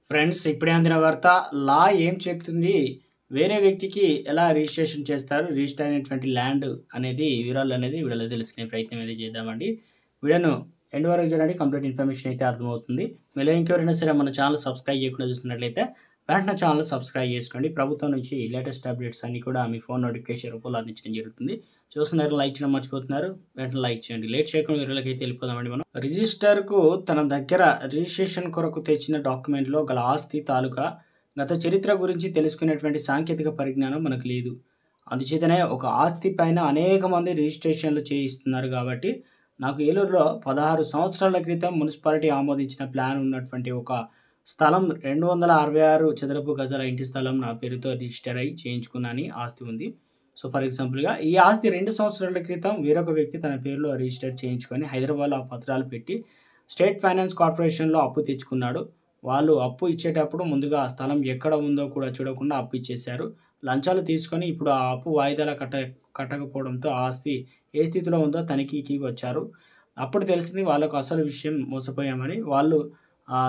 Friends ఇప్పుడే అందిన వార్త. లా ఏం చెప్తుంది? వేరే వ్యక్తికి ఎలా రిజిస్ట్రేషన్ చేస్తారు? రిజిస్టర్ అయినటువంటి ల్యాండ్ అనేది వివరాలనేది వీడియోలో తెలుసుకునే ప్రయత్నం అయితే చేద్దామండి. వీడియోను ఎండ్ వరకు చూడండి. కంప్లీట్ ఇన్ఫర్మేషన్ అయితే అర్థమవుతుంది. మీలో ఇంకెవరైనా సరే మన ఛానల్ సబ్స్క్రైబ్ చేయకుండా చూస్తున్నట్లయితే వెంటనే ఛానల్ సబ్స్క్రైబ్ చేసుకోండి. ప్రభుత్వం నుంచి లేటెస్ట్ అప్డేట్స్ అన్నీ కూడా మీ ఫోన్ నోటిఫికేషన్ రూపంలో అందించడం జరుగుతుంది. చూస్తున్నారు, లైక్ చేయడం మర్చిపోతున్నారు, వెంటనే లైక్ చేయండి. లేట్ చేయకుండా వీడియోలకైతే వెళ్ళిపోదామండి. మనం రిజిస్టర్కు తన దగ్గర రిజిస్ట్రేషన్ కొరకు తెచ్చిన డాక్యుమెంట్లో గల ఆస్తి తాలూకా గత చరిత్ర గురించి తెలుసుకునేటువంటి సాంకేతిక పరిజ్ఞానం మనకు లేదు. అందుచేతనే ఒక ఆస్తి పైన అనేక మంది రిజిస్ట్రేషన్లు చేయిస్తున్నారు. కాబట్టి నాకు ఏలూరులో 16 సంవత్సరాల క్రితం మున్సిపాలిటీ ఆమోదించిన ప్లాన్ ఉన్నటువంటి ఒక స్థలం 266 చదరపు గజాల ఇంటి స్థలం నా పేరుతో రిజిస్టర్ అయ్యి చేయించుకున్నాని ఆస్తి ఉంది. సో ఫర్ ఎగ్జాంపుల్గా ఈ ఆస్తి 2 సంవత్సరాల క్రితం వేరొక వ్యక్తి తన పేరులో రిజిస్టర్ చేయించుకొని హైదరాబాద్లో ఆ పత్రాలు పెట్టి స్టేట్ ఫైనాన్స్ కార్పొరేషన్లో అప్పు తెచ్చుకున్నాడు. వాళ్ళు అప్పు ఇచ్చేటప్పుడు ముందుగా ఆ స్థలం ఎక్కడ ఉందో కూడా చూడకుండా అప్పు ఇచ్చేశారు. లంచాలు తీసుకొని ఇప్పుడు ఆ అప్పు వాయిదాల కట్టకపోవడంతో ఆ ఆస్తి ఏ స్థితిలో ఉందో తనిఖీకి వచ్చారు. అప్పుడు తెలిసింది వాళ్ళకు అసలు విషయం మోసపోయామని. వాళ్ళు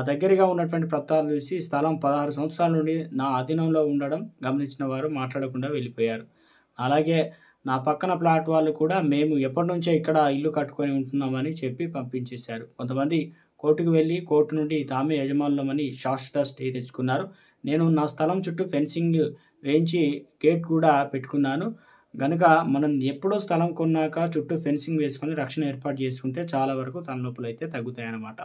దగ్గరగా ఉన్నటువంటి పత్రాలు చూసి స్థలం 16 సంవత్సరాల నుండి నా అధీనంలో ఉండడం గమనించిన వారు మాట్లాడకుండా వెళ్ళిపోయారు. అలాగే నా పక్కన ప్లాట్ వాళ్ళు కూడా మేము ఎప్పటినుంచో ఇక్కడ ఇల్లు కట్టుకొని ఉంటున్నామని చెప్పి పంపించేశారు. కొంతమంది కోర్టుకు వెళ్ళి కోర్టు నుండి తామే యజమానులమని శాశ్వత స్టే తెచ్చుకున్నారు. నేను నా స్థలం చుట్టూ ఫెన్సింగ్ వేయించి గేట్ కూడా పెట్టుకున్నాను. గనుక మనం ఎప్పుడో స్థలం కొన్నాక చుట్టూ ఫెన్సింగ్ వేసుకొని రక్షణ ఏర్పాటు చేసుకుంటే చాలా వరకు తలనొప్పులు అయితే తగ్గుతాయన్నమాట.